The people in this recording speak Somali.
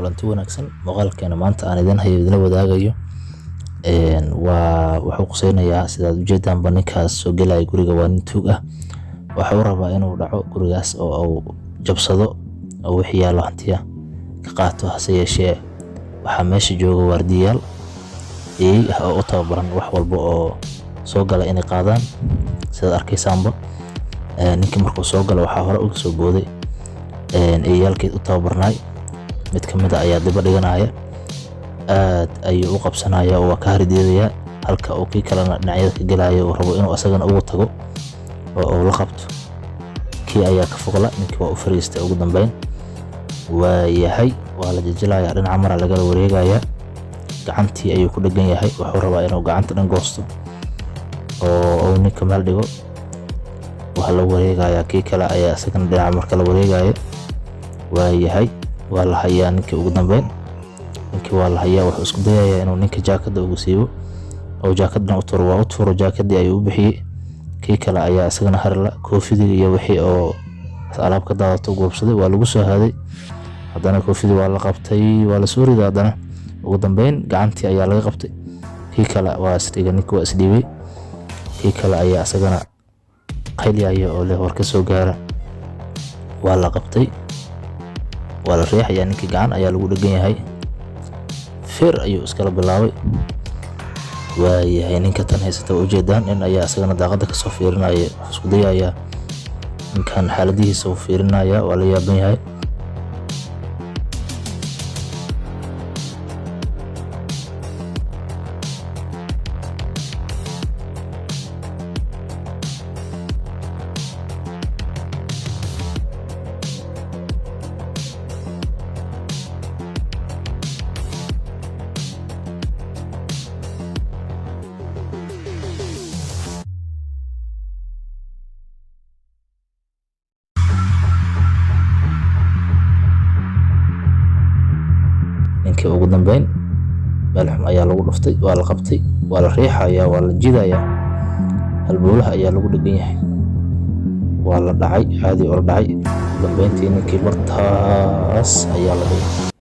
kulanti wanaagsan muuqaalkeena maanta aan idin hayo idin wadaagayo wuxuu qusaynayaa sidaad ujeedaan ninkaas soo galay guriga waa nin tuug ah waxa uu rabaa inuu dhaco gurigaas oo uu jabsado oo wixii yaalo hantiya ka qaato hase yeeshee waxa meesha jooga waardiyaal oo u tababaran wax walba oo soo gala inay qaadaan sidaad arkaysaanba ninkii markuu soo galo waxa hore uga soo booday eeyalkeed u tababarnay mid kamid ah ayaa dib dhiganaya aad ayuu u qabsanaya oo ka harideedaya halka uu kii kalena dhinacyada ka galayo oo rabo inuu asagana ugu tago oo la qabto kii ayaa ka foqla ninkii waa u fariistay ugu dambeyn waa yahay waa la jajilaya dhinaca mara laga wareegaya gacantii ayuu ku dhagan yahay wuxuu rabaa inuu gacanta dhan goosto oo ninka meel dhigo waxa la wareegaya kii kale ayaa asagana dhinaca marka la wareegaya waa yahay waa la hayaa ninkii ugu dambeyn ninkii waa la hayaa wuxuu isku dayayaa inuu ninka jaakada ugu siibo oo jaakadna u tuuro jaakadii ayuu u bixiyay kii kale ayaa asagana harla koofidii iyo wixii oo alaab ka daadato goobsaday waa lagu soo haaday haddana koofidii waa la qabtay waa la soo riday haddana ugu dambeyn gacantii ayaa laga qabtay kii kale waa isdhiga ninkii waa isdhiibay kii kale ayaa asagana qayliyaya oo leh war ka soo gaara waa la qabtay waa la riixaya ninkii gacan ayaa lagu dhagan yahay feer ayuu iskala bilaabay waa yahay ninka tan haysata ujeedaan in ayaa asagana daaqada ka soo fiirinaya isku dayaya ninkan xaaladihiisa uu fiirinaya waa la yaaban yahay ninkii ugu dambeyn meel xum ayaa lagu dhuftay waa la qabtay waa la riixaya waa la jidaya halbowlaha ayaa lagu dhagan yahay waa la dhacay caadi oo la dhacay dambeyntii ninkii bartaas ayaa la dhigay